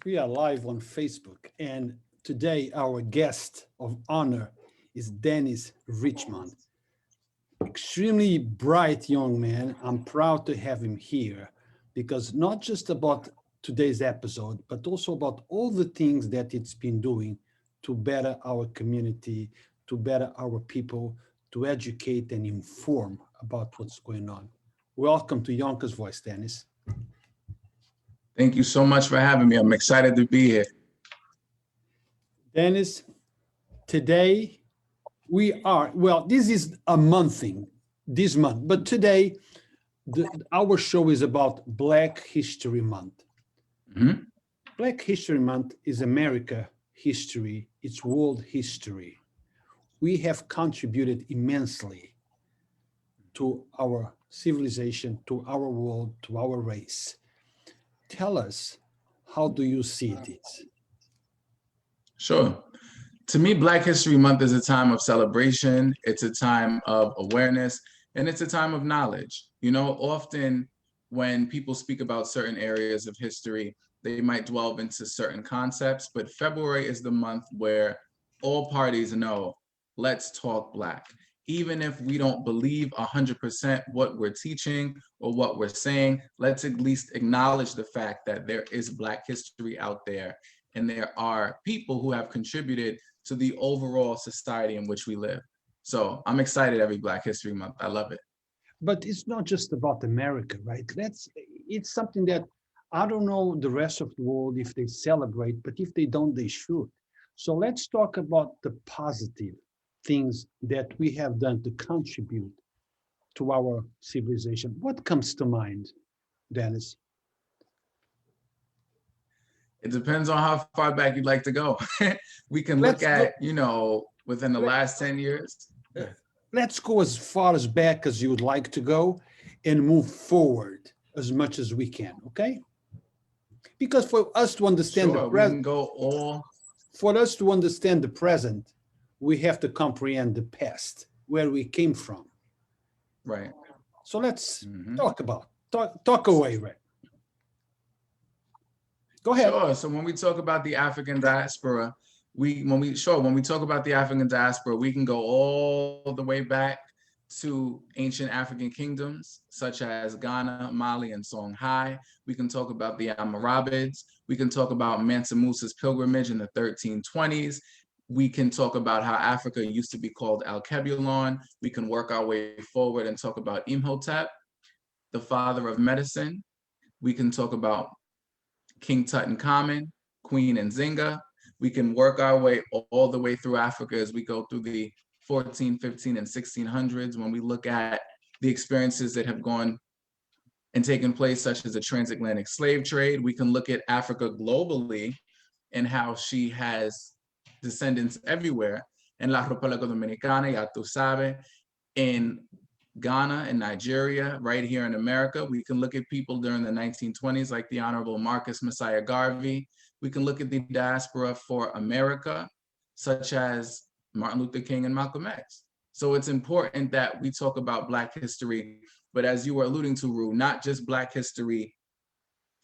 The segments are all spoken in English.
We are live on Facebook, and today our guest of honor is Dennis Richmond. Extremely bright young man. I'm proud to have him here because not just about today's episode, but also about all the things that it's been doing to better our community, to better our people, to educate and inform about what's going on. Welcome to Yonkers Voice, Dennis. Thank you so much for having me. I'm excited to be here. Dennis, today this is a month thing, this month, but today our show is about Black History Month. Mhm. Black History Month is America history, it's world history. We have contributed immensely to our civilization, to our world, to our race. Tell us, how do you see this? Sure. To me, Black History Month is a time of celebration. It's a time of awareness, and it's a time of knowledge. You know, often when people speak about certain areas of history, they might delve into certain concepts, but February is the month where all parties know, let's talk Black. Even if we don't believe 100% what we're teaching or what we're saying, let's at least acknowledge the fact that there is Black history out there, and there are people who have contributed to the overall society in which we live. So I'm excited every Black History Month. I love it. But it's not just about America, right? It's something that I don't know the rest of the world if they celebrate, but if they don't, they should. So let's talk about the positive things that we have done to contribute to our civilization. What comes to mind, Dennis? It depends on how far back you'd like to go. We can look Let's go. at, within the last 10 years. Let's go as far as back as you would like to go and move forward as much as we can, okay? Because for us to understand Sure, the we can present, go all, for us to understand the present, we have to comprehend the past, where we came from. right. So let's Mhm. talk away, Ray. Go ahead. Sure. So when we talk about the African diaspora, when we talk about the African diaspora, we can go all the way back to ancient African kingdoms such as Ghana, Mali, and Songhai. We can talk about the Almoravids. We can talk about Mansa Musa's pilgrimage in the 1320s. We can talk about how Africa used to be called Al-Kebulon. We can work our way forward and talk about Imhotep, the father of medicine. We can talk about King Tutankhamun, Queen Nzinga. We can work our way all the way through Africa as we go through the 14, 15, and 1600s when we look at the experiences that have gone and taken place, such as the transatlantic slave trade. We can look at Africa globally and how she has descendants everywhere. In La República Dominicana, ya tú sabes, in Ghana and Nigeria, right here in America. We can look at people during the 1920s like the Honorable Marcus Messiah Garvey. We can look at the diaspora for America, such as Martin Luther King and Malcolm X. So it's important that we talk about Black history, but as you were alluding to, Ru, not just Black history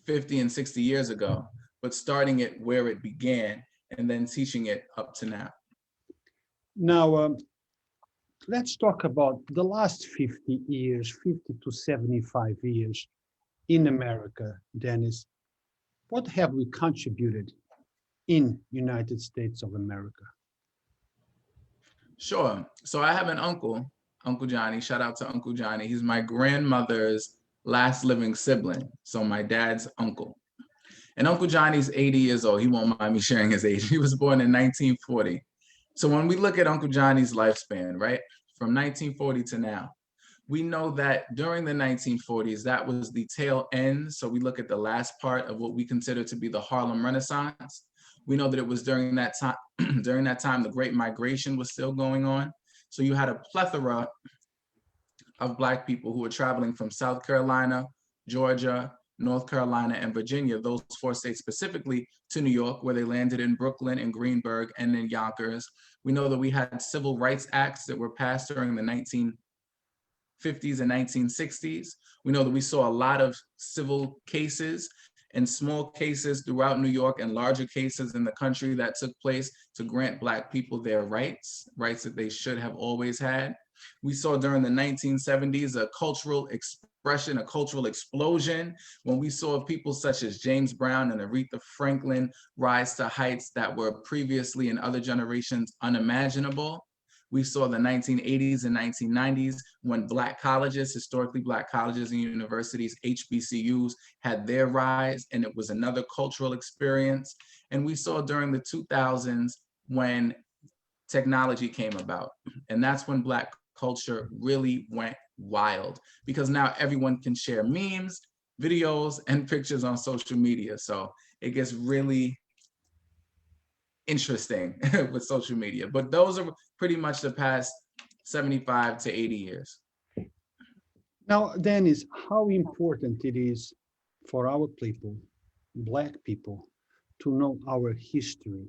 50 and 60 years ago, but starting it where it began and then teaching it up to now. Now, let's talk about the last 50 years, 50 to 75 years in America, Dennis. What have we contributed in United States of America? Sure. So I have an uncle, Uncle Johnny. Shout out to Uncle Johnny. He's my grandmother's last living sibling. So my dad's uncle. And Uncle Johnny's 80 years old. He won't mind me sharing his age. He was born in 1940. So when we look at Uncle Johnny's lifespan, right, from 1940 to now, we know that during the 1940s, that was the tail end. So we look at the last part of what we consider to be the Harlem Renaissance. We know that it was during that time, the Great Migration was still going on. So you had a plethora of Black people who were traveling from South Carolina, Georgia, North Carolina, and Virginia, those four states specifically, to New York, where they landed in Brooklyn and Greenburgh and in Yonkers. We know that we had civil rights acts that were passed during the 1950s and 1960s. We know that we saw a lot of civil cases and small cases throughout New York and larger cases in the country that took place to grant Black people their rights that they should have always had. We saw during the 1970s a cultural expression, a cultural explosion, when we saw people such as James Brown and Aretha Franklin rise to heights that were previously in other generations unimaginable. We saw the 1980s and 1990s when Black colleges, historically Black colleges and universities, HBCUs, had their rise, and it was another cultural experience. And we saw during the 2000s when technology came about. And that's when Black culture really went wild, because now everyone can share memes, videos, and pictures on social media. So it gets really interesting with social media. But those are pretty much the past 75 to 80 years. Now, Dennis, how important it is for our people, Black people, to know our history,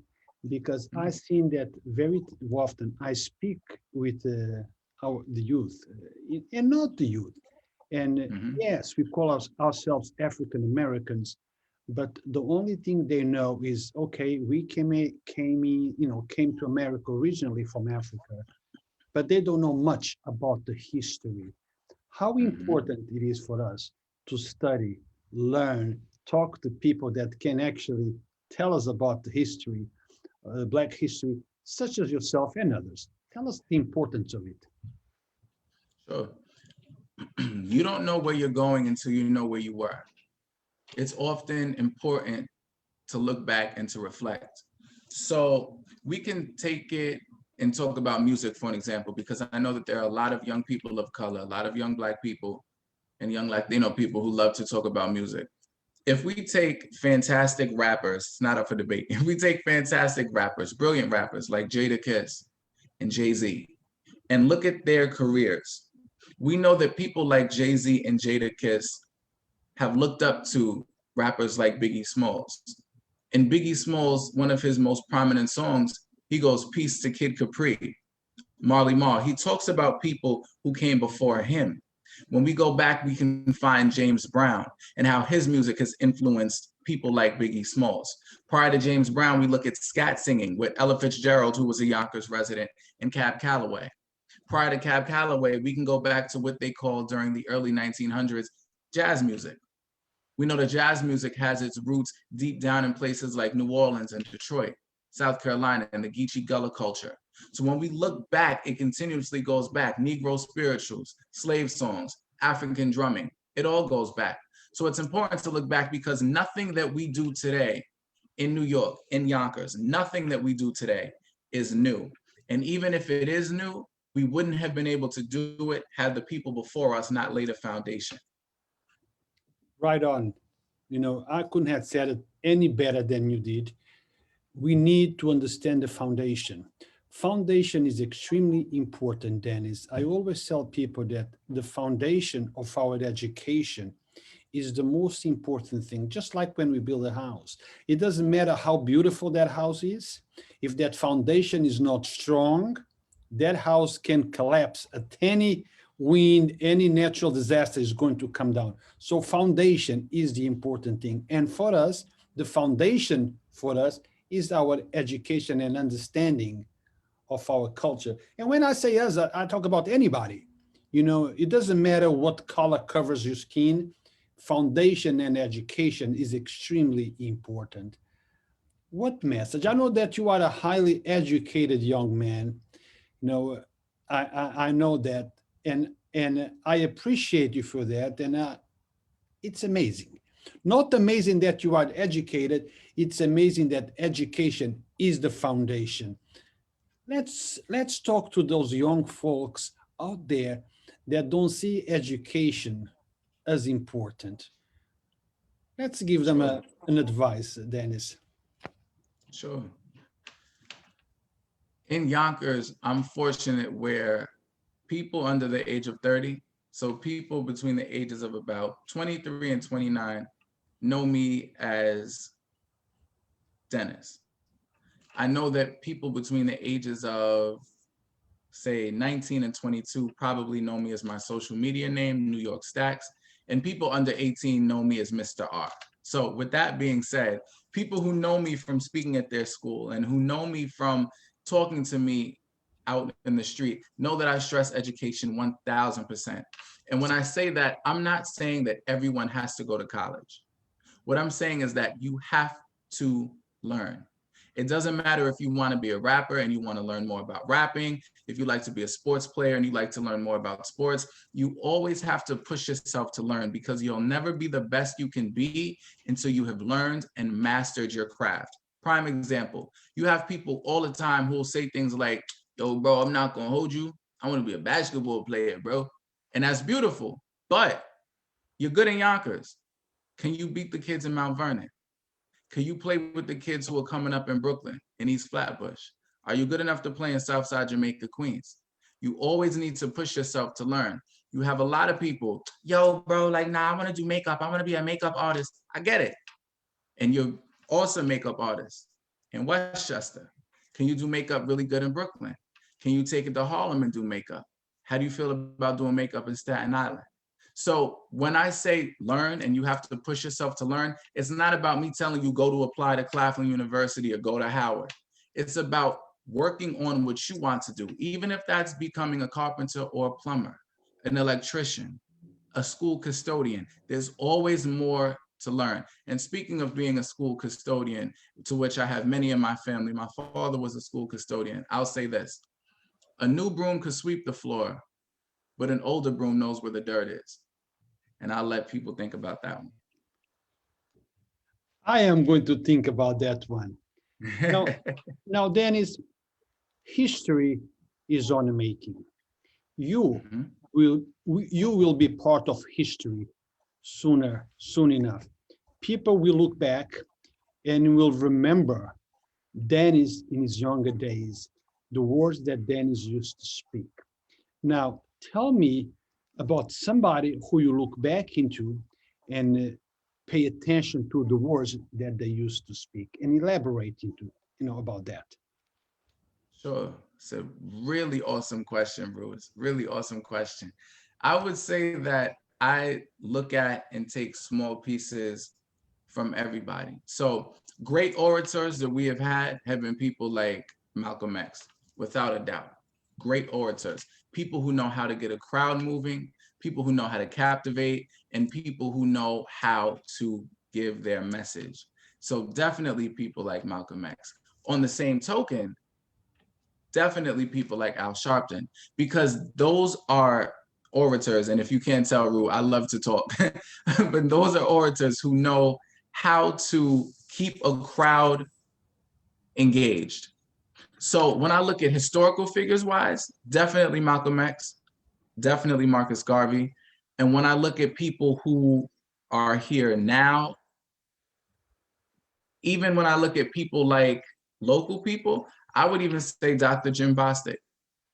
because I've seen that very often. I speak with the youth, and not the youth. And yes, we call ourselves African Americans, but the only thing they know is, okay, we came to America originally from Africa, but they don't know much about the history. How important it is for us to study, learn, talk to people that can actually tell us about the history, Black history, such as yourself and others. Tell us the importance of it. Sure. You don't know where you're going until you know where you were. It's often important to look back and to reflect. So we can take it and talk about music for an example, because I know that there are a lot of young people of color, a lot of young Black people and young Latino people who love to talk about music. If we take fantastic rappers, it's not up for debate. If we take fantastic rappers, brilliant rappers like Jadakiss and Jay-Z, and look at their careers, we know that people like Jay-Z and Jadakiss have looked up to rappers like Biggie Smalls. In Biggie Smalls, one of his most prominent songs, he goes, "Peace to Kid Capri, Marley Marl." He talks about people who came before him. When we go back, we can find James Brown and how his music has influenced people like Biggie Smalls. Prior to James Brown, we look at scat singing with Ella Fitzgerald, who was a Yonkers resident, and Cab Calloway. Prior to Cab Calloway, we can go back to what they called during the early 1900s, jazz music. We know that jazz music has its roots deep down in places like New Orleans and Detroit, South Carolina, and the Geechee Gullah culture. So when we look back, it continuously goes back. Negro spirituals, slave songs, African drumming, it all goes back. So it's important to look back, because nothing that we do today in New York, in Yonkers, nothing that we do today is new. And even if it is new, we wouldn't have been able to do it had the people before us not laid a foundation. Right on. I couldn't have said it any better than you did. We need to understand the foundation. Foundation is extremely important, Dennis. I always tell people that the foundation of our education is the most important thing, just like when we build a house. It doesn't matter how beautiful that house is. If that foundation is not strong, that house can collapse at any wind, any natural disaster is going to come down. So foundation is the important thing. And for us, the foundation for us is our education and understanding of our culture. And when I say us, I talk about anybody. It doesn't matter what color covers your skin. Foundation and education is extremely important. What message? I know that you are a highly educated young man. I know that, and I appreciate you for that. And it's amazing. Not amazing that you are educated. It's amazing that education is the foundation. Let's talk to those young folks out there that don't see education as important. Let's give them an advice, Dennis. Sure. In Yonkers, I'm fortunate where people under the age of 30, so people between the ages of about 23 and 29, know me as Dennis. I know that people between the ages of, say, 19 and 22 probably know me as my social media name, New York Stacks, and people under 18 know me as Mr. R. So with that being said, people who know me from speaking at their school and who know me from talking to me out in the street know that I stress education 1000%. And when I say that, I'm not saying that everyone has to go to college. What I'm saying is that you have to learn. It doesn't matter if you want to be a rapper and you want to learn more about rapping, if you like to be a sports player and you like to learn more about sports, you always have to push yourself to learn, because you'll never be the best you can be until you have learned and mastered your craft. Prime example, you have people all the time who will say things like, yo, bro, I'm not going to hold you. I want to be a basketball player, bro. And that's beautiful, but you're good in Yonkers. Can you beat the kids in Mount Vernon? Can you play with the kids who are coming up in Brooklyn, in East Flatbush? Are you good enough to play in Southside Jamaica, Queens? You always need to push yourself to learn. You have a lot of people, yo, bro, like, nah, I want to do makeup. I want to be a makeup artist. I get it. And you're also a makeup artist in Westchester. Can you do makeup really good in Brooklyn? Can you take it to Harlem and do makeup? How do you feel about doing makeup in Staten Island? So when I say learn and you have to push yourself to learn, it's not about me telling you go to apply to Claflin University or go to Howard. It's about working on what you want to do, even if that's becoming a carpenter or a plumber, an electrician, a school custodian. There's always more to learn. And speaking of being a school custodian, to which I have many in my family, my father was a school custodian. I'll say this: a new broom could sweep the floor, but an older broom knows where the dirt is. And I'll let people think about that one. I am going to think about that one. Now, Dennis, history is on the making. You will be part of history soon enough. People will look back and will remember Dennis in his younger days, the words that Dennis used to speak. Now, tell me about somebody who you look back into and pay attention to the words that they used to speak, and elaborate into, about that. Sure. It's a really awesome question, Bruce. Really awesome question. I would say that I look at and take small pieces from everybody. So great orators that we have had have been people like Malcolm X, without a doubt. Great orators, people who know how to get a crowd moving, people who know how to captivate, and people who know how to give their message. So definitely people like Malcolm X. On the same token, definitely people like Al Sharpton, because those are orators. And if you can't tell, Rue, I love to talk, but those are orators who know how to keep a crowd engaged. So when I look at historical figures wise, definitely Malcolm X, definitely Marcus Garvey. And when I look at people who are here now, even when I look at people like local people, I would even say Dr. Jim Bostic.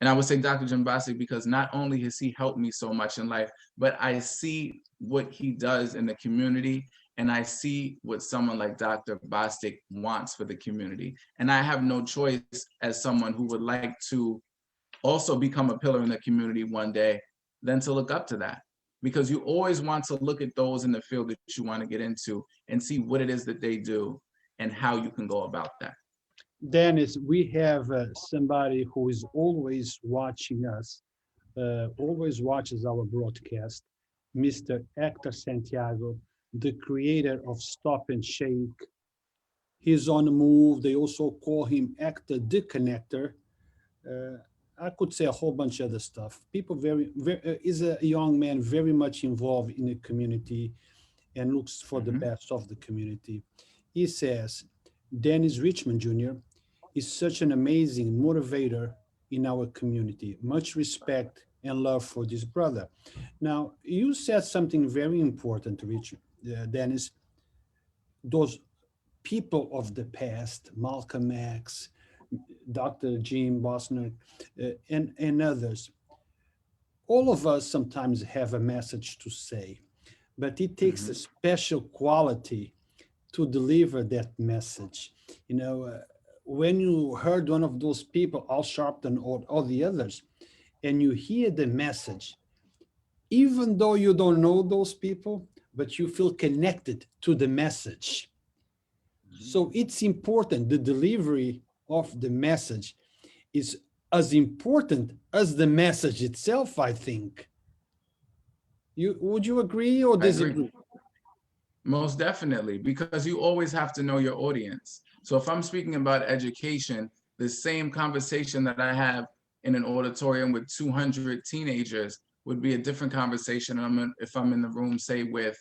And I would say Dr. Jim Bostic because not only has he helped me so much in life, but I see what he does in the community, and I see what someone like Dr. Bostic wants for the community. And I have no choice as someone who would like to also become a pillar in the community one day than to look up to that. Because you always want to look at those in the field that you want to get into and see what it is that they do and how you can go about that. Dennis, we have somebody who is always watching us, always watches our broadcast, Mr. Hector Santiago, the creator of Stop and Shake. He's on the move. They also call him Hector the Connector. I could say a whole bunch of other stuff. People is a young man very much involved in the community and looks for the best of the community. He says, Dennis Richmond Jr. is such an amazing motivator in our community. Much respect and love for this brother. Now, you said something very important, Richard, Dennis. Those people of the past, Malcolm X, Dr. Jim Bosner, and others, all of us sometimes have a message to say, but it takes a special quality to deliver that message. When you heard one of those people, Al Sharpton or all the others, and you hear the message, even though you don't know those people, but you feel connected to the message. So it's important. The delivery of the message is as important as the message itself, I think. Would you agree or disagree? Most definitely, because you always have to know your audience. So if I'm speaking about education, the same conversation that I have in an auditorium with 200 teenagers would be a different conversation if I'm in the room, say, with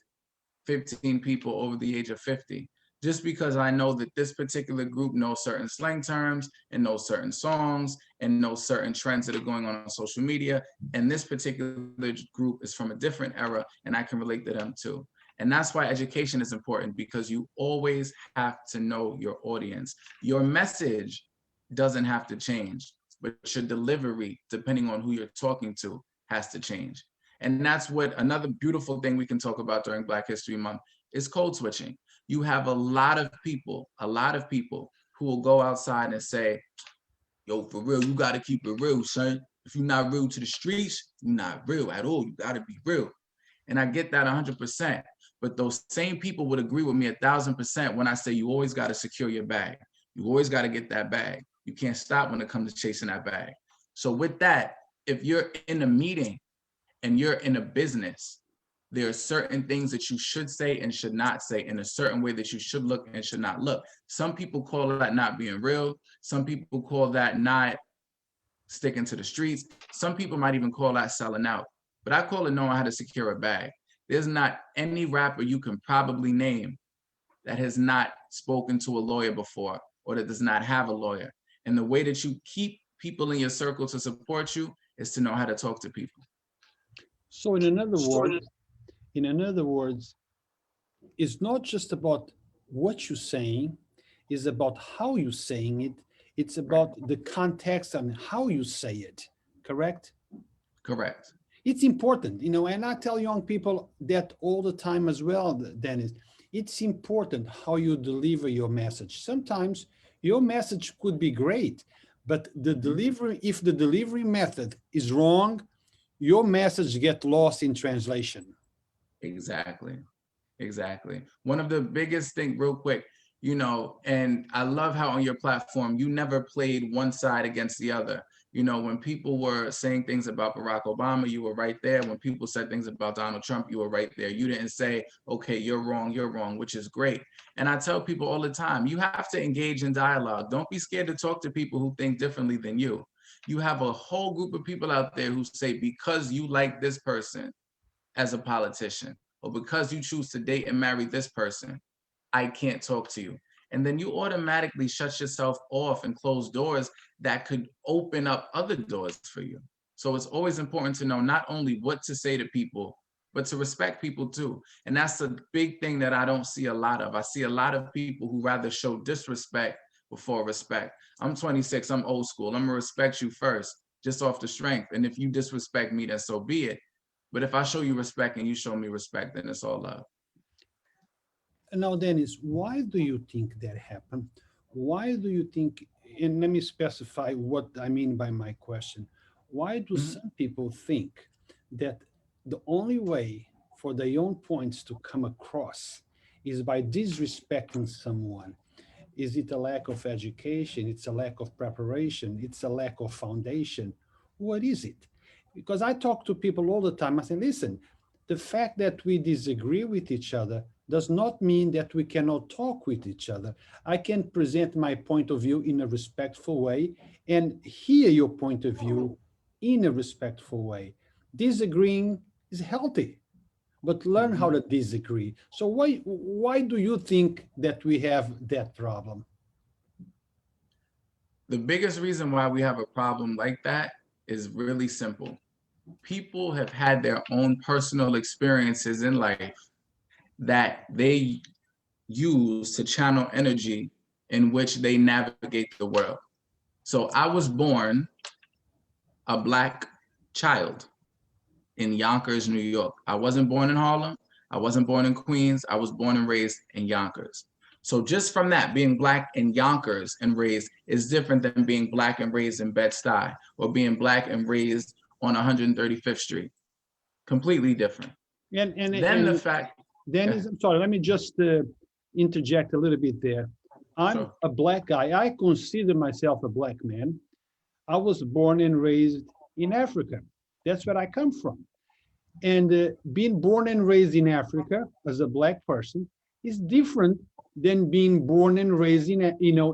15 people over the age of 50. Just because I know that this particular group knows certain slang terms and knows certain songs and knows certain trends that are going on social media, and this particular group is from a different era, and I can relate to them too. And that's why education is important, because you always have to know your audience. Your message doesn't have to change, but your delivery, depending on who you're talking to, has to change. And that's what another beautiful thing we can talk about during Black History Month is code switching. You have a lot of people who will go outside and say, yo, for real, you got to keep it real, son. If you're not real to the streets, you're not real at all. You got to be real. And I get that 100%. But those same people would agree with me 1,000% when I say you always got to secure your bag. You always got to get that bag. You can't stop when it comes to chasing that bag. So with that, if you're in a meeting and you're in a business, there are certain things that you should say and should not say, in a certain way that you should look and should not look. Some people call that not being real. Some people call that not sticking to the streets. Some people might even call that selling out. But I call it knowing how to secure a bag. There's not any rapper you can probably name that has not spoken to a lawyer before or that does not have a lawyer. And the way that you keep people in your circle to support you is to know how to talk to people. So in other words, it's not just about what you're saying, it's about how you're saying it. It's about the context and how you say it, correct? Correct. It's important, and I tell young people that all the time as well, Dennis. It's important how you deliver your message. Sometimes your message could be great, but if the delivery method is wrong, your message gets lost in translation. Exactly. One of the biggest thing, real quick, and I love how on your platform, you never played one side against the other. When people were saying things about Barack Obama, you were right there. When people said things about Donald Trump, you were right there. You didn't say, okay, you're wrong, which is great. And I tell people all the time, you have to engage in dialogue. Don't be scared to talk to people who think differently than you. You have a whole group of people out there who say, because you like this person as a politician, or because you choose to date and marry this person, I can't talk to you. And then you automatically shut yourself off and close doors that could open up other doors for you. So it's always important to know not only what to say to people, but to respect people too. And that's a big thing that I don't see a lot of. I see a lot of people who rather show disrespect before respect. I'm 26, I'm old school. I'm gonna respect you first, just off the strength. And if you disrespect me, then so be it. But if I show you respect and you show me respect, then it's all love. Now, Dennis, why do you think that happened? Why do you think, and let me specify what I mean by my question. Why do some people think that the only way for their own points to come across is by disrespecting someone? Is it a lack of education? It's a lack of preparation? It's a lack of foundation? What is it? Because I talk to people all the time. I say, listen, the fact that we disagree with each other does not mean that we cannot talk with each other. I can present my point of view in a respectful way and hear your point of view in a respectful way. Disagreeing is healthy, but learn how to disagree. So why do you think that we have that problem? The biggest reason why we have a problem like that is really simple. People have had their own personal experiences in life that they use to channel energy in which they navigate the world. So I was born a Black child in Yonkers, New York. I wasn't born in Harlem. I wasn't born in Queens. I was born and raised in Yonkers. So just from that, being Black in Yonkers and raised is different than being Black and raised in Bed-Stuy or being Black and raised on 135th Street. Completely different. And then the fact, Dennis, I'm sorry, let me just interject a little bit there. I'm Sure. a black guy. I consider myself a black man. I was born and raised in Africa. That's where I come from. And being born and raised in Africa as a black person is different than being born and raised in,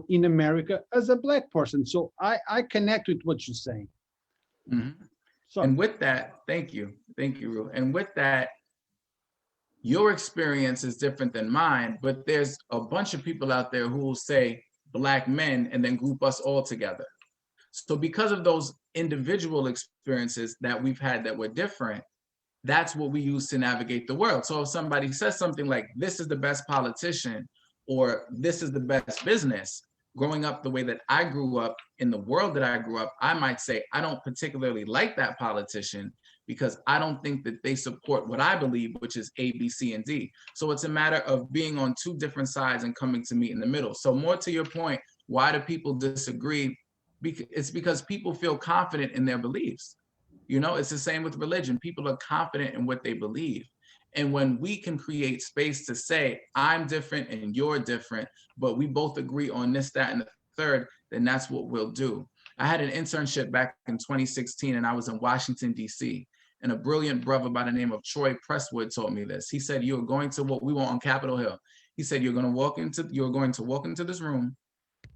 in America as a black person. So I connect with what you're saying. Mhm. So And with that, thank you, Ru. And with that, your experience is different than mine, but there's a bunch of people out there who will say black men and then group us all together. So because of those individual experiences that we've had that were different, that's what we use to navigate the world. So if somebody says something like, this is the best politician, or this is the best business, growing up the way that I grew up, in the world that I grew up, I might say, I don't particularly like that politician because I don't think that they support what I believe, which is A, B, C, and D. So it's a matter of being on two different sides and coming to meet in the middle. So more to your point, why do people disagree? It's because people feel confident in their beliefs. You know, it's the same with religion. People are confident in what they believe. And when we can create space to say, I'm different and you're different, but we both agree on this, that, and the third, then that's what we'll do. I had an internship back in 2016 and I was in Washington, D.C. And a brilliant brother by the name of Troy Presswood told me this. He said, you're going to what we want on Capitol Hill. He said, you're going to walk into this room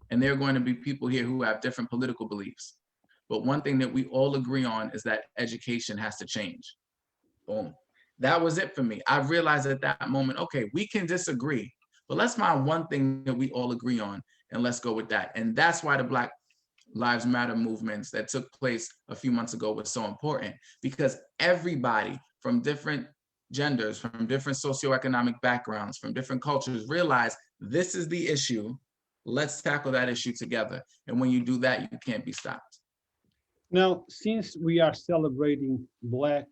and there are going to be people here who have different political beliefs. But one thing that we all agree on is that education has to change. Boom. That was it for me. I realized at that moment, okay, we can disagree, but let's find one thing that we all agree on and let's go with that. And that's why the Black Lives Matter movements that took place a few months ago was so important, because everybody from different genders, from different socioeconomic backgrounds, from different cultures realized this is the issue. Let's tackle that issue together. And when you do that, you can't be stopped. now, since we are celebrating Black,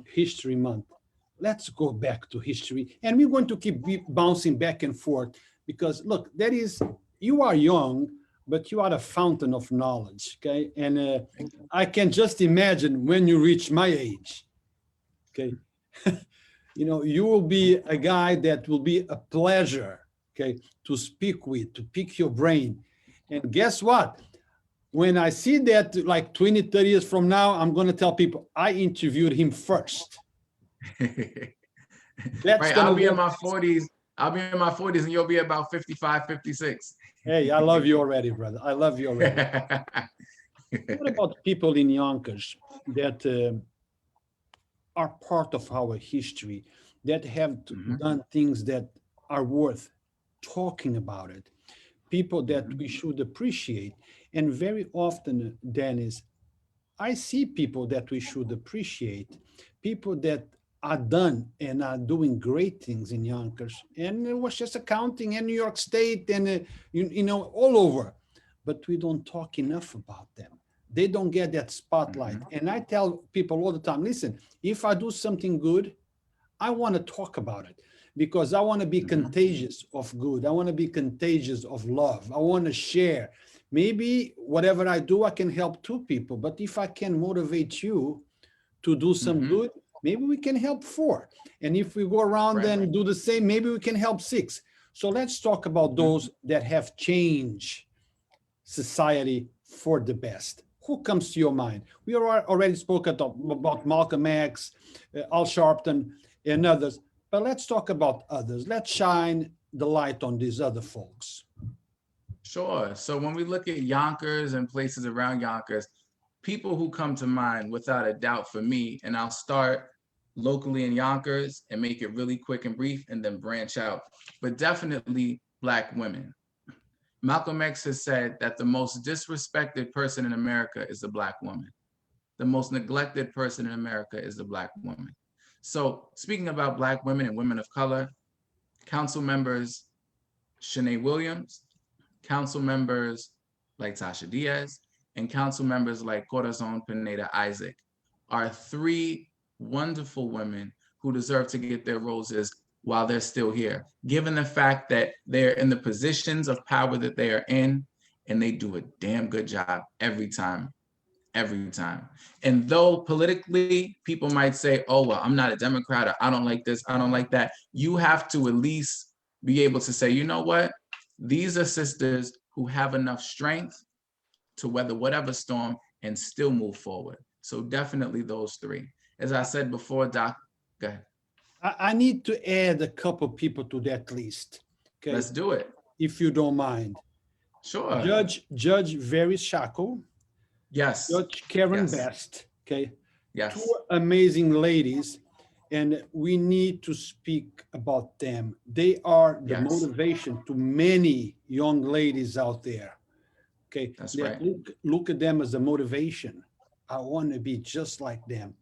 History Month, let's go back to history, and we're going to keep bouncing back and forth because look, you are young, but you are a fountain of knowledge. Okay, and I can just imagine when you reach my age. Okay, you will be a guy that will be a pleasure. Okay, to speak with, to pick your brain, and guess what? When I see that like 20, 30 years from now, I'm going to tell people I interviewed him first. Right, I'll be in my 40s. I'll be in my 40s and you'll be about 55, 56. Hey, I love you already, brother. I love you already. What about people in Yonkers that are part of our history, that have done things that are worth talking about it? People that we should appreciate. And very often, Dennis, I see people that we should appreciate, people that are done and are doing great things in Yonkers and Westchester County and New York State and, all over. But we don't talk enough about them. They don't get that spotlight. And I tell people all the time, listen, if I do something good, I want to talk about it because I want to be contagious of good. I want to be contagious of love. I want to share. Maybe whatever I do, I can help two people. But if I can motivate you to do some good, maybe we can help four. And if we go around and do the same, maybe we can help six. So let's talk about those that have changed society for the best. Who comes to your mind? We already spoke about Malcolm X, Al Sharpton, and others. But let's talk about others. Let's shine the light on these other folks. Sure. So when we look at Yonkers and places around Yonkers, people who come to mind without a doubt for me, and I'll start locally in Yonkers and make it really quick and brief and then branch out, but definitely Black women. Malcolm X has said that the most disrespected person in America is a Black woman. The most neglected person in America is the Black woman. So speaking about Black women and women of color, council members Shanae Williams, council members like Tasha Diaz, and council members like Corazon Pineda Isaac are three wonderful women who deserve to get their roses while they're still here, given the fact that they're in the positions of power that they are in, and they do a damn good job every time. every time. And though politically people might say, oh, well, I'm not a Democrat, or I don't like this, I don't like that, you have to at least be able to say, you know what? These are sisters who have enough strength to weather whatever storm and still move forward. So definitely those three. As I said before, Doc, go ahead. I need to add a couple people to that list. Okay, Let's do it. if you don't mind. Sure. Judge Very Shackle, Yes. Judge Karen Yes. Best. Okay, Yes. two amazing ladies, and we need to speak about them. They are the Yes. motivation to many young ladies out there. Okay, That's that right. look at them as a motivation. I want to be just like them.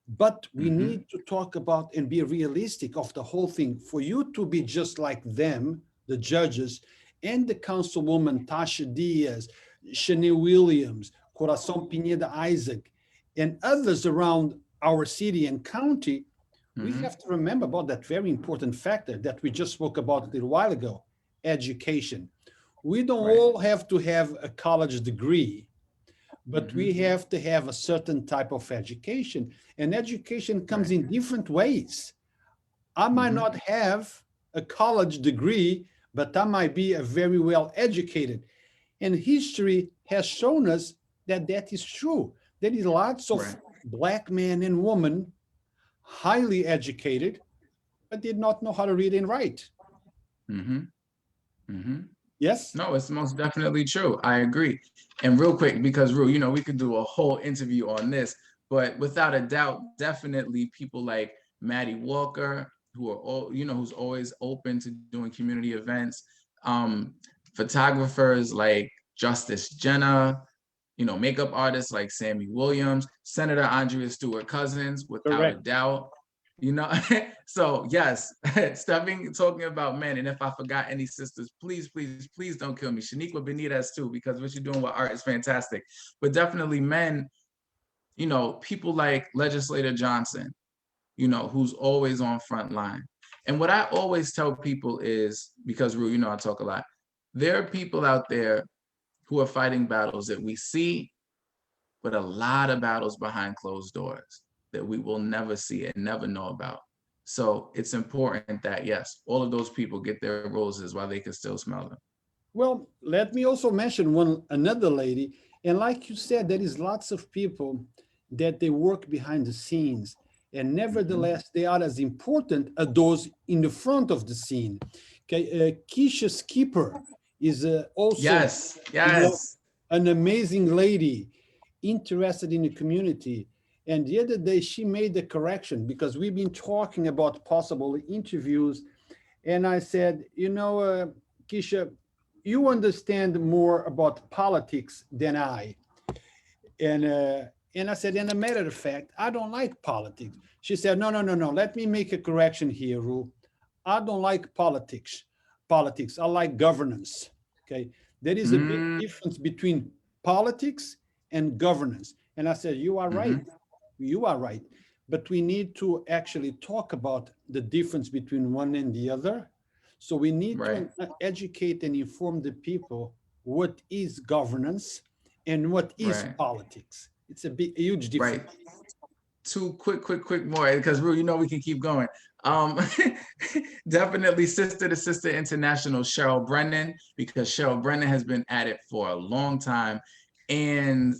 But we need to talk about and be realistic of the whole thing. For you to be just like them, the judges, and the councilwoman Tasha Diaz, Shanae Williams, Corazon Pineda Isaac, and others around our city and county, we have to remember about that very important factor that we just spoke about a little while ago, education. We don't Right. all have to have a college degree, but we have to have a certain type of education. And education comes in different ways. I might not have a college degree, but I might be a very well educated. And history has shown us that that is true. There is lots of Right. Black men and women, highly educated, but did not know how to read and write. Yes? No, it's most definitely true. I agree. And real quick, because Ru, you know, we could do a whole interview on this, but without a doubt, definitely people like Maddie Walker, who are all, you know, who's always open to doing community events, photographers like Justice Jenna, you know, makeup artists like Sammy Williams, Senator Andrea Stewart Cousins, without a Correct. doubt. You know, so yes, talking about men, and if I forgot any sisters, please, please, please don't kill me. Shaniqua Benitez too, because what you're doing with art is fantastic. But definitely men, you know, people like Legislator Johnson, you know, who's always on front line. And what I always tell people is, because Ru, you know, I talk a lot, there are people out there who are fighting battles that we see, but a lot of battles behind closed doors that we will never see and never know about. So it's important that, yes, all of those people get their roses while they can still smell them. Well, let me also mention another lady. And like you said, there is lots of people that they work behind the scenes. And nevertheless, they are as important as those in the front of the scene. Okay, Keisha Skipper is also Yes, you know, yes. an amazing lady, interested in the community. And the other day, she made the correction because we've been talking about possible interviews. And I said, you know, Keisha, you understand more about politics than I. And I said, in a matter of fact, I don't like politics. She said, no, no, no, no. Let me make a correction here, Ru. I don't like politics. I like governance. Okay. There is a big difference between politics and governance. And I said, you are right. You are right. But we need to actually talk about the difference between one and the other. So we need to educate and inform the people what is governance and what is politics. It's a huge difference. Right. Two quick more, because Ru, you know, we can keep going. Definitely Sister to Sister International, Cheryl Brennan, because Cheryl Brennan has been at it for a long time. And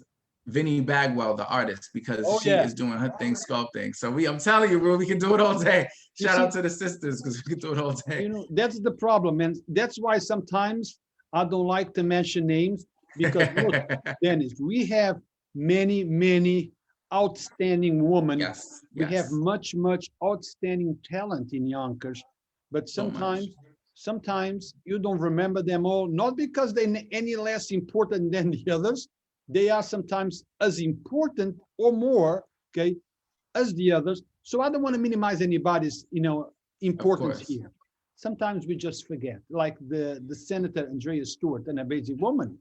Vinnie Bagwell, the artist, because she is doing her thing sculpting. So I'm telling you, Ru, we can do it all day. Shout out to the sisters, because we can do it all day. You know, that's the problem. And that's why sometimes I don't like to mention names, because look, Dennis, we have many outstanding women. Yes, we have much outstanding talent in Yonkers, but sometimes you don't remember them all, not because they're any less important than the others. They are sometimes as important or more, okay, as the others. So I don't want to minimize anybody's, you know, importance here. Sometimes we just forget, like the Senator Andrea Stewart, an amazing woman,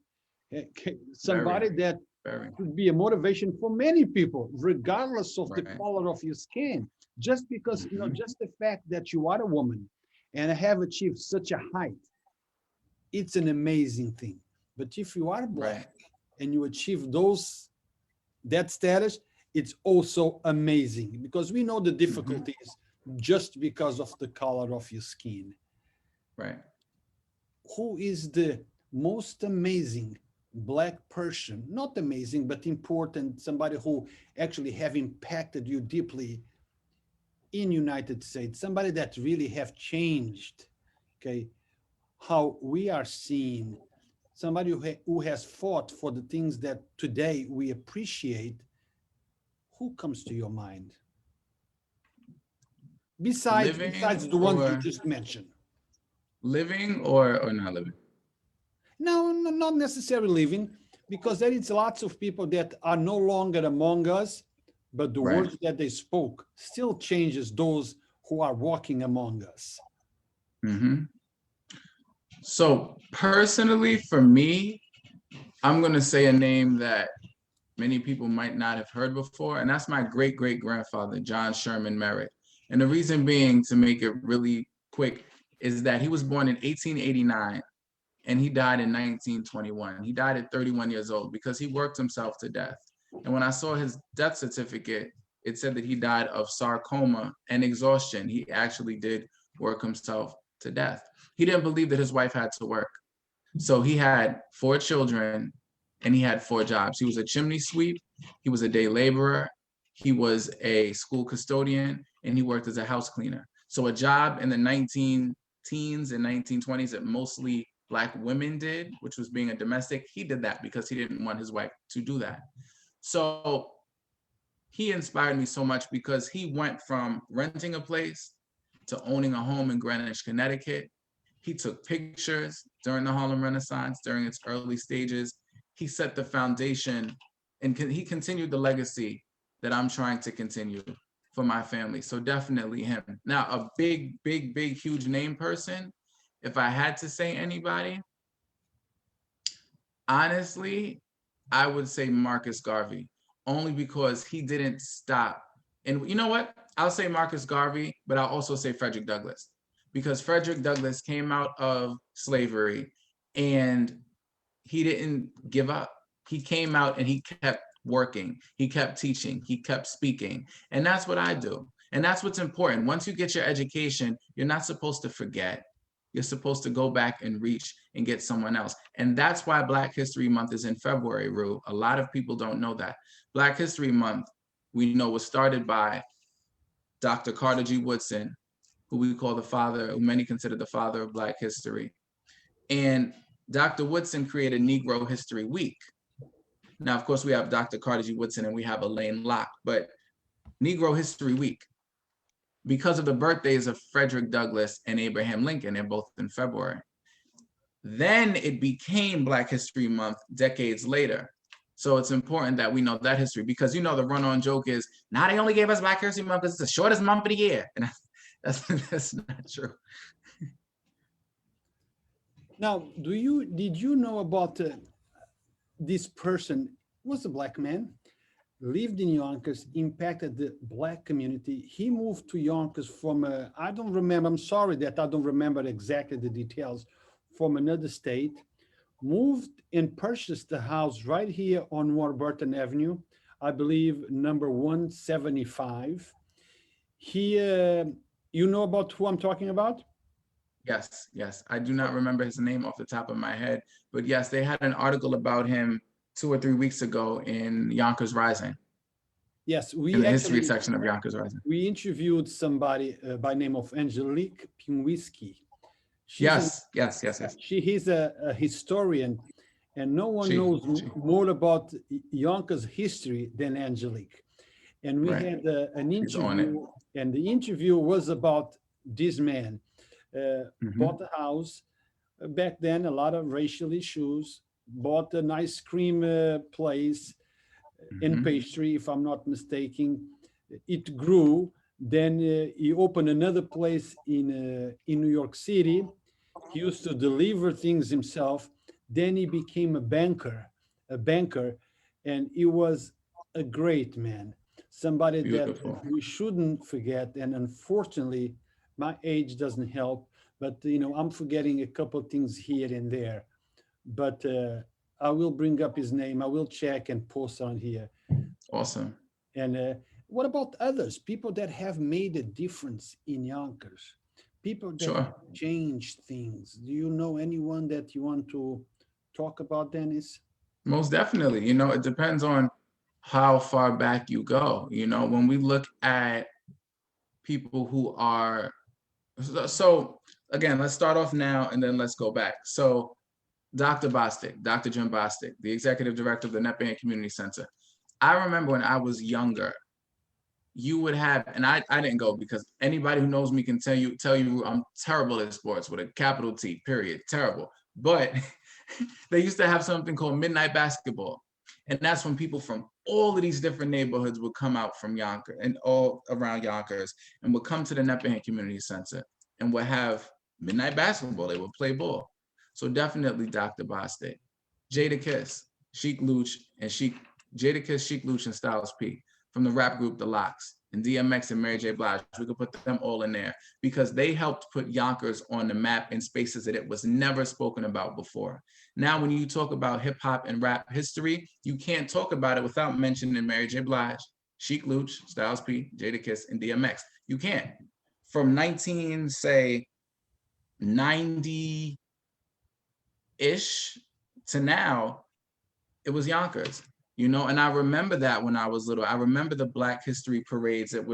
somebody that could be a motivation for many people, regardless of the color of your skin. Just because, you know, just the fact that you are a woman and have achieved such a height, it's an amazing thing. But if you are Black and you achieve those that status, it's also amazing because we know the difficulties just because of the color of your skin. Right. Who is the most amazing Black person, not amazing, but important, somebody who actually have impacted you deeply in United States, somebody that really have changed, okay, how we are seen, somebody who has fought for the things that today we appreciate. Who comes to your mind? Living Besides the ones you or just mentioned. living or not living? No, not necessarily living, because there is lots of people that are no longer among us, but the Right. words that they spoke still changes those who are walking among us. hmm So personally, for me, I'm gonna say a name that many people might not have heard before, and that's my great-great-grandfather, John Sherman Merritt. And the reason being, to make it really quick, is that he was born in 1889 and he died in 1921. He died at 31 years old because he worked himself to death. And when I saw his death certificate, it said that he died of sarcoma and exhaustion. He actually did work himself to death. He didn't believe that his wife had to work. So he had 4 children and he had 4 jobs. He was a chimney sweep, he was a day laborer, he was a school custodian, and he worked as a house cleaner. So a job in the 19 teens and 1920s that mostly Black women did, which was being a domestic, he did that because he didn't want his wife to do that. So he inspired me so much because he went from renting a place to owning a home in Greenwich, Connecticut. He took pictures during the Harlem Renaissance, during its early stages. He set the foundation and he continued the legacy that I'm trying to continue for my family. So definitely him. Now, a big, huge name person, if I had to say anybody, honestly, I would say Marcus Garvey, only because he didn't stop. And you know what? I'll say Marcus Garvey, but I'll also say Frederick Douglass, because Frederick Douglass came out of slavery and he didn't give up. He came out and he kept working, he kept teaching, he kept speaking. And that's what I do. And that's what's important. Once you get your education, you're not supposed to forget. You're supposed to go back and reach and get someone else. And that's why Black History Month is in February, Rue. A lot of people don't know that. Black History Month, we know, was started by Dr. Carter G. Woodson, who we call the father, who many consider the father of Black history. And Dr. Woodson created Negro History Week. Now, of course, we have Dr. Carter G. Woodson and we have Elaine Locke, but Negro History Week, because of the birthdays of Frederick Douglass and Abraham Lincoln, they're both in February. Then it became Black History Month decades later. So it's important that we know that history, because you know the run-on joke is, now they only gave us Black History Month because it's the shortest month of the year. And that's not true. Now, did you know about this person? Was a Black man, lived in Yonkers, impacted the Black community. He moved to Yonkers from, I don't remember, I'm sorry that I don't remember exactly the details, from another state, moved and purchased the house right here on Warburton Avenue, I believe number 175. He, you know about who I'm talking about? Yes. I do not remember his name off the top of my head, but yes, they had an article about him 2 or 3 weeks ago in Yonkers Rising, Yes, in the history section of Yonkers Rising. we interviewed somebody by name of Angelique Pinwiski. Yes. She is a historian, and no one knows more about Yonkers history than Angelique. And we had an interview, and the interview was about this man. Bought a house back then, a lot of racial issues, bought an ice cream place and pastry, if I'm not mistaken. It grew. Then he opened another place in New York City. He used to deliver things himself. Then he became a banker, and he was a great man, somebody Beautiful. that we shouldn't forget. And unfortunately, my age doesn't help, but I'm forgetting a couple of things here and there. But I will bring up his name. I will check and post on here. Awesome. And what about others, people that have made a difference in Yonkers, people that Sure. have changed things? Do you know anyone that you want to talk about, Dennis? Most definitely. It depends on how far back you go. When we look at people who are, so again, let's start off now and then let's go back. So Dr. Bostic, Dr. Jim Bostic, the executive director of the Nepean Community Center. I remember when I was younger, you would have, and I didn't go because anybody who knows me can tell you I'm terrible at sports with a capital T, period, terrible. But they used to have something called midnight basketball. And that's when people from all of these different neighborhoods would come out from Yonkers and all around Yonkers and would come to the Nepean Community Center and would have midnight basketball. They would play ball. So definitely Dr. Bostic, Jada Kiss, Sheik Luch, and Jada Kiss, Sheik Luch, and Styles P from the rap group The Lox, and DMX and Mary J. Blige. We could put them all in there because they helped put Yonkers on the map in spaces that it was never spoken about before. Now, when you talk about hip hop and rap history, you can't talk about it without mentioning Mary J. Blige, Sheik Luch, Styles P, Jada Kiss, and DMX. You can't. From 90-ish to now, it was Yonkers. And I remember that when I was little. I remember the Black History parades that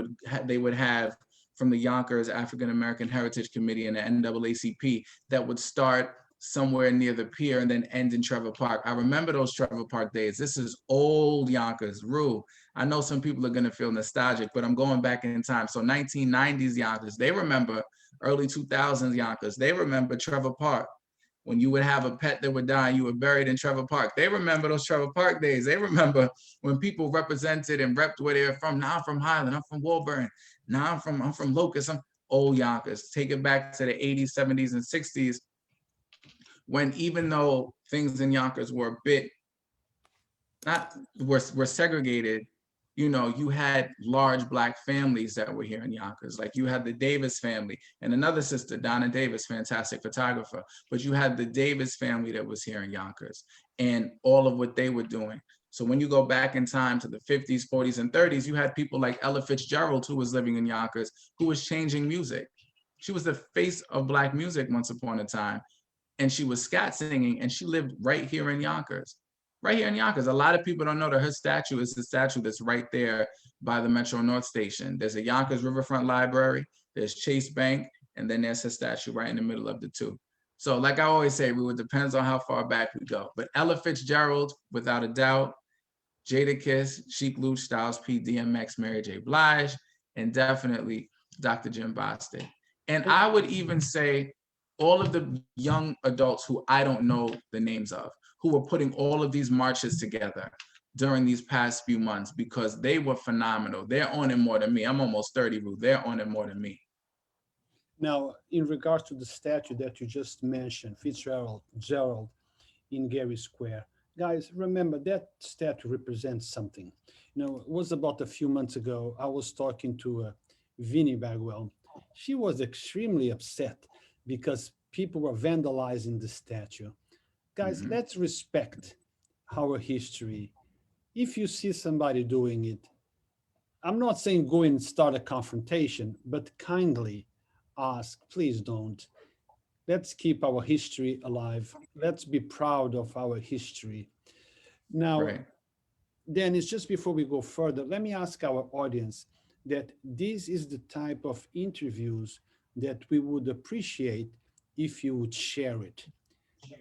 they would have from the Yonkers African American Heritage Committee and the NAACP that would start somewhere near the pier and then end in Trevor Park. I remember those Trevor Park days. This is old Yonkers. Rue, I know some people are going to feel nostalgic, but I'm going back in time. So 1990s Yonkers, they remember early 2000s Yonkers. They remember Trevor Park. When you would have a pet that would die, you were buried in Trevor Park. They remember those Trevor Park days. They remember when people represented and repped where they're from. Now I'm from Highland, I'm from Woburn. Now I'm from Locust, I'm old Yonkers. Take it back to the 80s, 70s, and 60s, when even though things in Yonkers were a bit, were segregated, you had large Black families that were here in Yonkers. Like you had the Davis family and another sister, Donna Davis, fantastic photographer. But you had the Davis family that was here in Yonkers and all of what they were doing. So when you go back in time to the 50s, 40s, and 30s, you had people like Ella Fitzgerald, who was living in Yonkers, who was changing music. She was the face of Black music once upon a time. And she was scat singing, and she lived right here in Yonkers. Right here in Yonkers. A lot of people don't know that her statue is the statue that's right there by the Metro North Station. There's a Yonkers Riverfront Library, there's Chase Bank, and then there's her statue right in the middle of the two. So like I always say, it depends on how far back we go. But Ella Fitzgerald, without a doubt, Jada Kiss, Sheik Luch, Styles P, DMX, Mary J. Blige, and definitely Dr. Jim Bostic. And I would even say all of the young adults who I don't know the names of, who were putting all of these marches together during these past few months, because they were phenomenal. They're on it more than me. I'm almost 30, Ruth. They're on it more than me. Now, in regards to the statue that you just mentioned, Gerald in Gary Square, guys, remember that statue represents something. It was about a few months ago, I was talking to Vinnie Bagwell. She was extremely upset because people were vandalizing the statue. Guys, let's respect our history. If you see somebody doing it, I'm not saying go and start a confrontation, but kindly ask, please don't. Let's keep our history alive. Let's be proud of our history. Now, Right. Dennis, just before we go further, let me ask our audience that this is the type of interviews that we would appreciate if you would share it.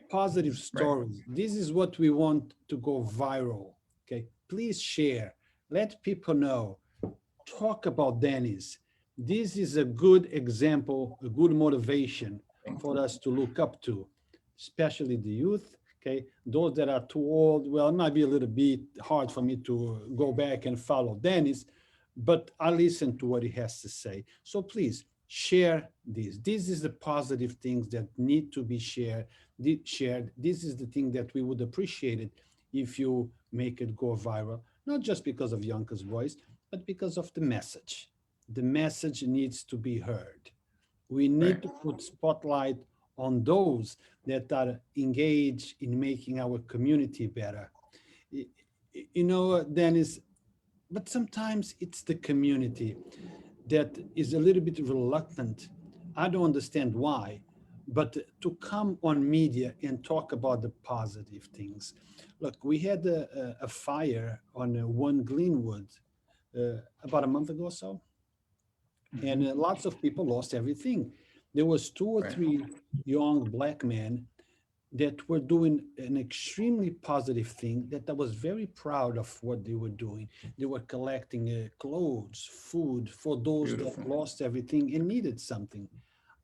Positive stories. Right. This is what we want to go viral. Okay, please share. Let people know. Talk about Dennis. This is a good example, a good motivation for us to look up to, especially the youth. Okay, those that are too old, well, it might be a little bit hard for me to go back and follow Dennis, but I listen to what he has to say. So please share this. This is the positive things that need to be shared. This is the thing that we would appreciate it if you make it go viral, not just because of Yonkers voice, but because of the message. The message needs to be heard. We need to put spotlight on those that are engaged in making our community better. Dennis, but sometimes it's the community that is a little bit reluctant. I don't understand why, but to come on media and talk about the positive things. Look, we had a fire on one Glenwood about a month ago or so, and lots of people lost everything. There was two or Right. three young black men that were doing an extremely positive thing that I was very proud of what they were doing. They were collecting clothes, food for those that Beautiful. lost everything and needed something.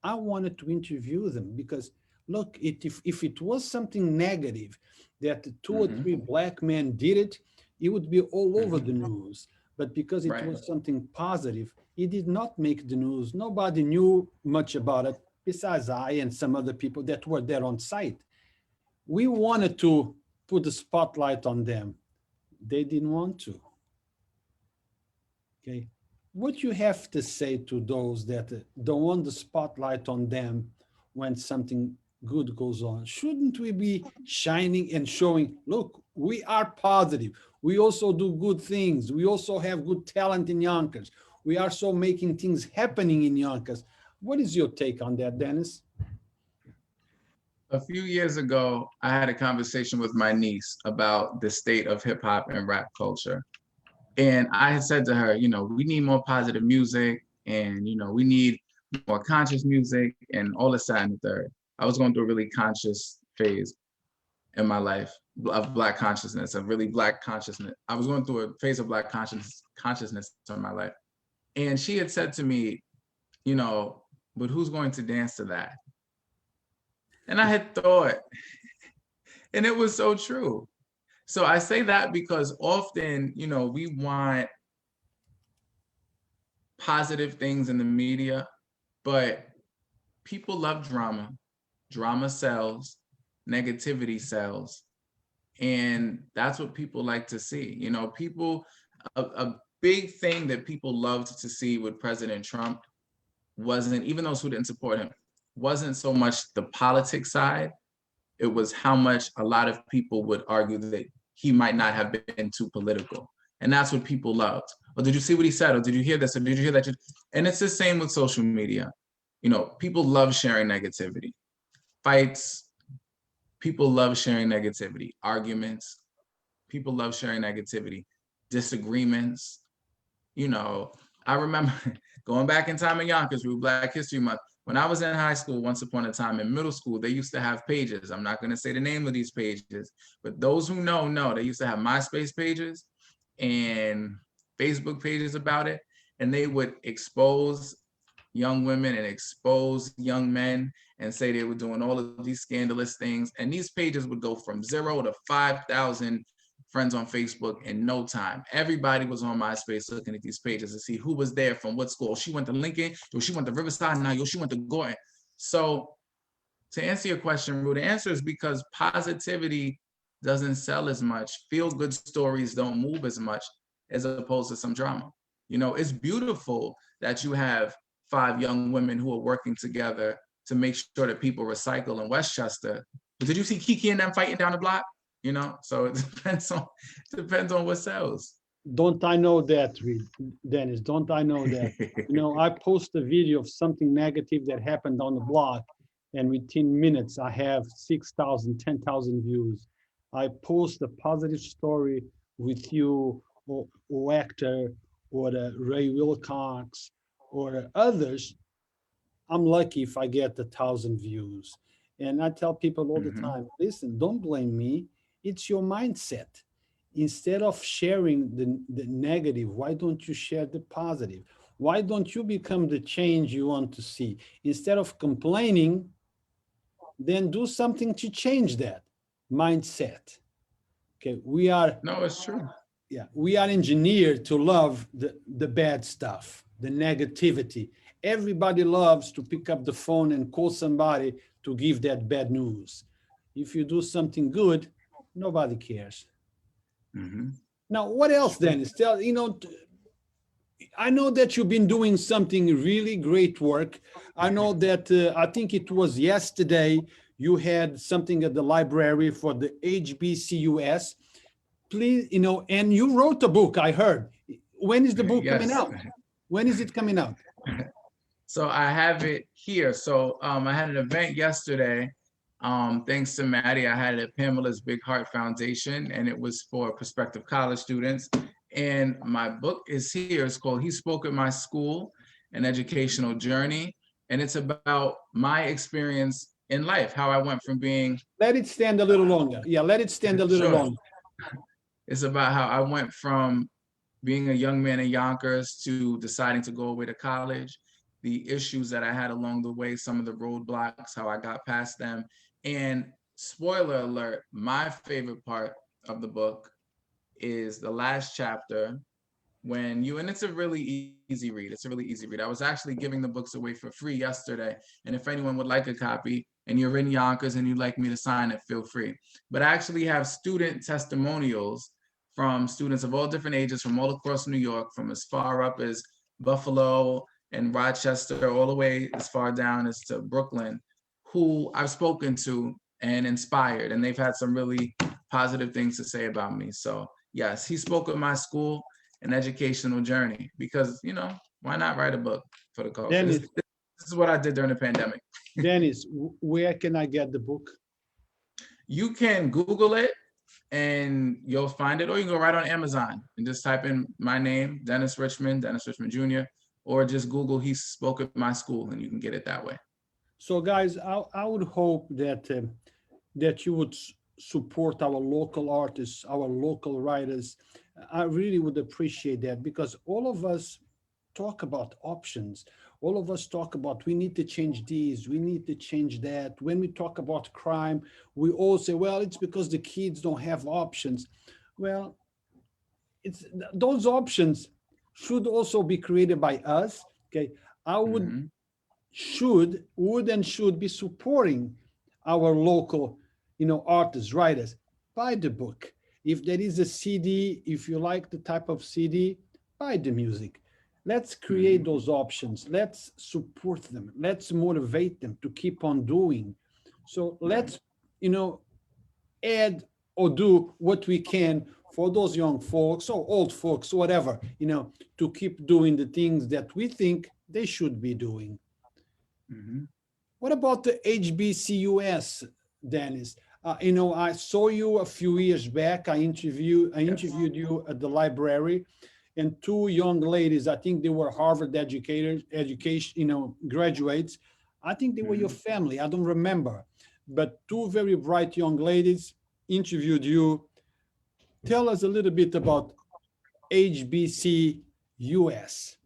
I wanted to interview them because look, if it was something negative that two or Hmm. three black men did it, it would be all over the Hmm. news. But because it Right. was something positive, it did not make the news. Nobody knew much about it besides I and some other people that were there on site. We wanted to put the spotlight on them. They didn't want to. Okay. What you have to say to those that don't want the spotlight on them when something good goes on? Shouldn't we be shining and showing, look, we are positive. We also do good things. We also have good talent in Yonkers. We are so making things happening in Yonkers. What is your take on that, Dennis? A few years ago, I had a conversation with my niece about the state of hip hop and rap culture. And I had said to her, we need more positive music and, we need more conscious music and all this, that, and the third. I was going through a really conscious phase in my life of Black consciousness, of really Black consciousness. I was going through a phase of Black consciousness in my life. And she had said to me, but who's going to dance to that? And I had thought, and it was so true. So I say that because often, we want positive things in the media, but people love drama. Drama sells, negativity sells. And that's what people like to see. A big thing that people loved to see with President Trump wasn't, even those who didn't support him, wasn't so much the politics side. It was how much a lot of people would argue that he might not have been too political. And that's what people loved. Or did you see what he said? Or did you hear this? Or did you hear that? And it's the same with social media. People love sharing negativity. Fights, people love sharing negativity. Arguments, people love sharing negativity. Disagreements. I remember going back in time in Yonkers through Black History Month. When I was in high school, once upon a time in middle school, they used to have pages. I'm not going to say the name of these pages, but those who know, they used to have MySpace pages and Facebook pages about it. And they would expose young women and expose young men and say they were doing all of these scandalous things. And these pages would go from 0 to 5,000 friends on Facebook in no time. Everybody was on MySpace looking at these pages to see who was there from what school. She went to Lincoln, yo, she went to Riverside, now yo, she went to Gordon. So to answer your question, Ru, the answer is because positivity doesn't sell as much. Feel-good stories don't move as much as opposed to some drama. It's beautiful that you have 5 young women who are working together to make sure that people recycle in Westchester. But did you see Kiki and them fighting down the block? So it depends on what sells. Don't I know that, Dennis? Don't I know that? I post a video of something negative that happened on the block, and within minutes, I have 6,000, 10,000 views. I post a positive story with you, or actor, or Ray Wilcox, or others. I'm lucky if I get 1,000 views. And I tell people all the time, listen, don't blame me. It's your mindset. Instead of sharing the negative, why don't you share the positive? Why don't you become the change you want to see? Instead of complaining, then do something to change that mindset. Okay, No, it's true. we are engineered to love the bad stuff, the negativity. Everybody loves to pick up the phone and call somebody to give that bad news. If you do something good, nobody cares. Now, what else, Dennis? I know that you've been doing something really great work. I know that I think it was yesterday you had something at the library for the HBCUS. please, and you wrote a book, I heard. When is the book coming Yes. out? When is it coming out? So I have it here. So I had an event yesterday. Thanks to Maddie, I had it at Pamela's Big Heart Foundation, and it was for prospective college students. And my book is here. It's called He Spoke at My School, An Educational Journey. And it's about my experience in life, how I went from being... Let it stand a little longer. Yeah, let it stand a little Sure. longer. It's about how I went from being a young man in Yonkers to deciding to go away to college, the issues that I had along the way, some of the roadblocks, how I got past them. And spoiler alert, my favorite part of the book is the last chapter when you, and it's a really easy read. It's a really easy read. I was actually giving the books away for free yesterday. And if anyone would like a copy and you're in Yonkers and you'd like me to sign it, feel free. But I actually have student testimonials from students of all different ages from all across New York, from as far up as Buffalo and Rochester, all the way as far down as to Brooklyn, who I've spoken to and inspired. And they've had some really positive things to say about me. So yes, he spoke at my school, An Educational Journey, because, why not write a book for the culture? Dennis, This is what I did during the pandemic. Dennis, where can I get the book? You can Google it and you'll find it, or you can go right on Amazon and just type in my name, Dennis Richmond Jr., or just Google He Spoke at My School, and you can get it that way. So guys, I would hope that you would support our local artists, our local writers. I really would appreciate that, because all of us talk about options. All of us talk about, we need to change these, we need to change that. When we talk about crime, we all say, well, it's because the kids don't have options. Well, those options should also be created by us. Okay, I would, would and should be supporting our local, artists, writers. Buy the book. If there is a CD, if you like the type of CD, buy the music. Let's create those options. Let's support them. Let's motivate them to keep on doing. So let's, add or do what we can for those young folks or old folks, whatever, to keep doing the things that we think they should be doing. What about the HBCUS, Dennis? I saw you a few years back. I interviewed you at the library, and two young ladies, I think they were Harvard graduates. I think they were your family. I don't remember, but two very bright young ladies interviewed you. Tell us a little bit about HBCUS.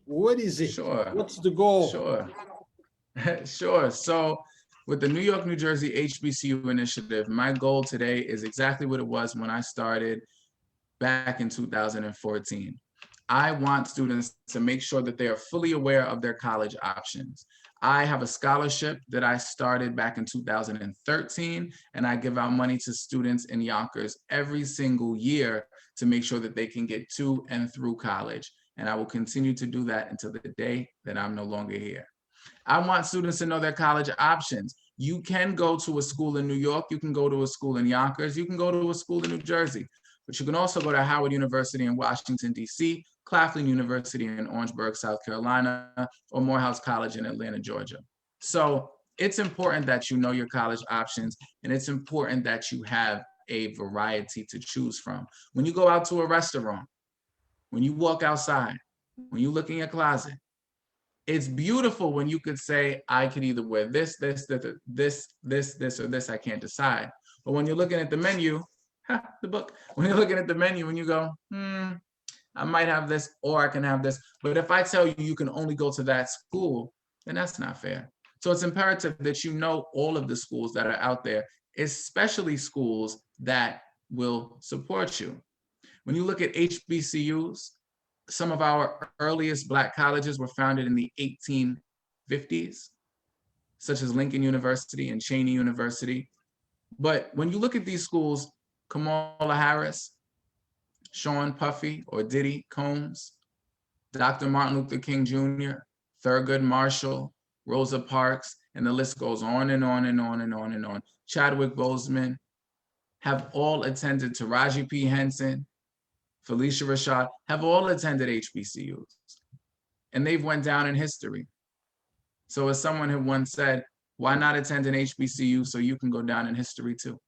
What is it? Sure. What's the goal? Sure. Sure. So with the New York, New Jersey HBCU initiative, my goal today is exactly what it was when I started back in 2014. I want students to make sure that they are fully aware of their college options. I have a scholarship that I started back in 2013, and I give out money to students in Yonkers every single year to make sure that they can get to and through college. And I will continue to do that until the day that I'm no longer here. I want students to know their college options. You can go to a school in New York, you can go to a school in Yonkers, you can go to a school in New Jersey, but you can also go to Howard University in Washington, D.C., Claflin University in Orangeburg, South Carolina, or Morehouse College in Atlanta, Georgia. So it's important that you know your college options, and it's important that you have a variety to choose from. When you go out to a restaurant, when you walk outside, when you look in your closet, it's beautiful when you could say, I could either wear this, or this, I can't decide. But when you're looking at the menu, the book, when you're looking at the menu and you go, I might have this, or I can have this. But if I tell you you can only go to that school, then that's not fair. So it's imperative that you know all of the schools that are out there, especially schools that will support you. When you look at HBCUs, some of our earliest Black colleges were founded in the 1850s, such as Lincoln University and Cheyney University. But when you look at these schools, Kamala Harris, Sean Puffy or Diddy Combs, Dr. Martin Luther King Jr., Thurgood Marshall, Rosa Parks, and the list goes on and on and on and on and on. Chadwick Boseman have all attended Taraji P. Henson, Felicia Rashad have all attended HBCUs, and they've went down in history. So as someone who once said, why not attend an HBCU so you can go down in history too?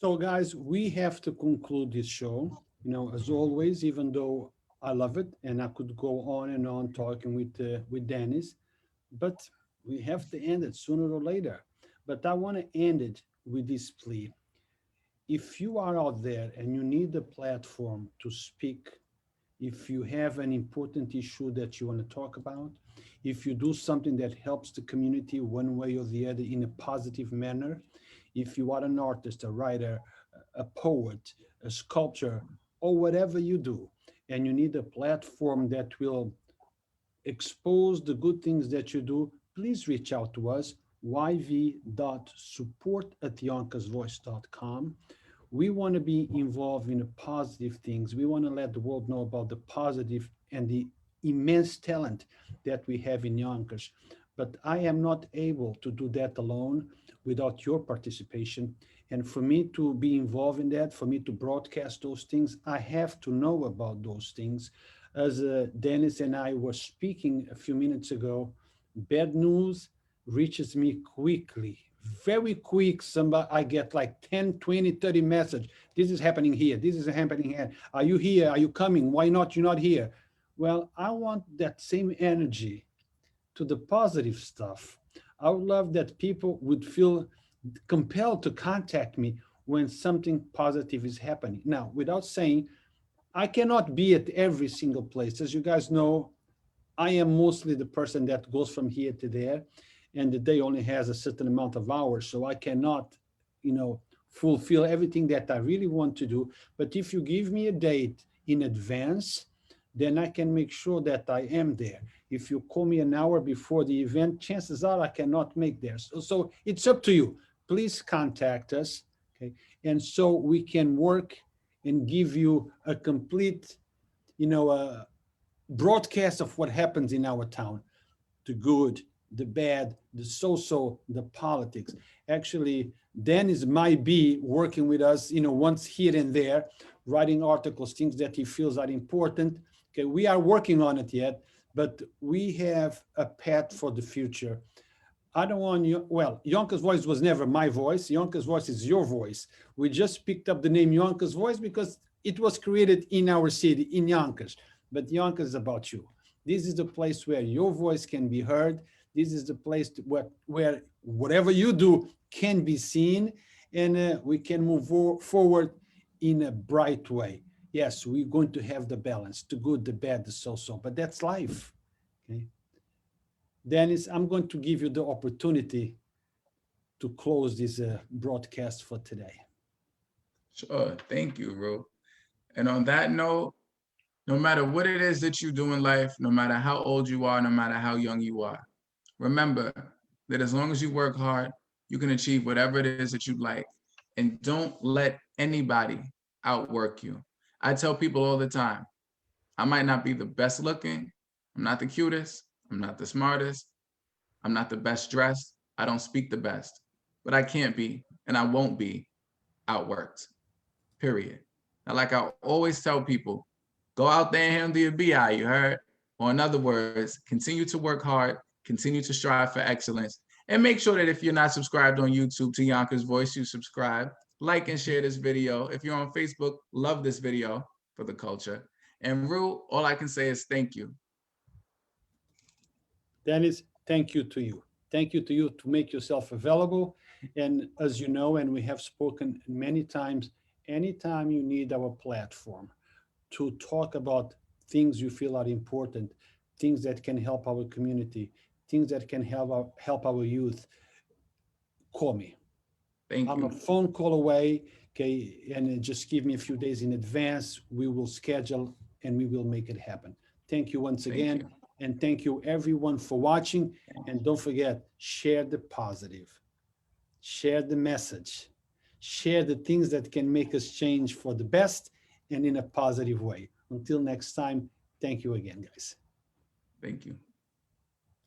So guys, we have to conclude this show. You know, as always, even though I love it and I could go on and on talking with Dennis, but we have to end it sooner or later. But I want to end it with this plea. If you are out there and you need a platform to speak, if you have an important issue that you want to talk about, if you do something that helps the community one way or the other in a positive manner, if you are an artist, a writer, a poet, a sculptor, or whatever you do, and you need a platform that will expose the good things that you do, please reach out to us, yv.support@yonkersvoice.com. We want to be involved in the positive things. We want to let the world know about the positive and the immense talent that we have in Yonkers. But I am not able to do that alone without your participation. And for me to be involved in that, for me to broadcast those things, I have to know about those things. As Dennis and I were speaking a few minutes ago, bad news reaches me quickly, very quick. Somebody, I get like 10, 20, 30 messages. This is happening here. This is happening here. Are you here? Are you coming? Why not? You're not here. Well, I want that same energy to the positive stuff. I would love that people would feel compelled to contact me when something positive is happening. Now, without saying, I cannot be at every single place. As you guys know, I am mostly the person that goes from here to there, and the day only has a certain amount of hours, so I cannot, fulfill everything that I really want to do. But if you give me a date in advance, then I can make sure that I am there. If you call me an hour before the event, chances are I cannot make there. So it's up to you. Please contact us, okay? And so we can work and give you a complete, broadcast of what happens in our town, the good, the bad, the so-so, the politics. Actually, Dennis might be working with us, once here and there, writing articles, things that he feels are important. Okay, we are working on it yet, but we have a path for the future. I don't want you, well, Yonkers Voice was never my voice. Yonkers Voice is your voice. We just picked up the name Yonkers Voice because it was created in our city, in Yonkers. But Yonkers is about you. This is the place where your voice can be heard. This is the place where whatever you do can be seen, and we can move forward in a bright way. Yes, we're going to have the balance, the good, the bad, the so-so, but that's life. Okay. Dennis, I'm going to give you the opportunity to close this broadcast for today. Sure, thank you, Ru. And on that note, no matter what it is that you do in life, no matter how old you are, no matter how young you are, remember that as long as you work hard, you can achieve whatever it is that you'd like. And don't let anybody outwork you. I tell people all the time, I might not be the best looking, I'm not the cutest, I'm not the smartest, I'm not the best dressed, I don't speak the best, but I can't be and I won't be outworked, period. Now, like I always tell people, go out there and handle your BI, you heard? Or in other words, continue to work hard, continue to strive for excellence, and make sure that if you're not subscribed on YouTube to Yonkers Voice, you subscribe, like and share this video. If you're on Facebook, love this video for the culture. And Ru, all I can say is thank you. Dennis, thank you to you. Thank you to you to make yourself available. And as you know, and we have spoken many times, anytime you need our platform to talk about things you feel are important, things that can help our community, things that can help our youth, call me. Thank I'm you. a phone call away, okay, and just give me a few days in advance. We will schedule and we will make it happen. Thank you once again. Thank you. And thank you everyone for watching. And don't forget, share the positive, share the message, share the things that can make us change for the best and in a positive way. Until next time, thank you again, guys. Thank you.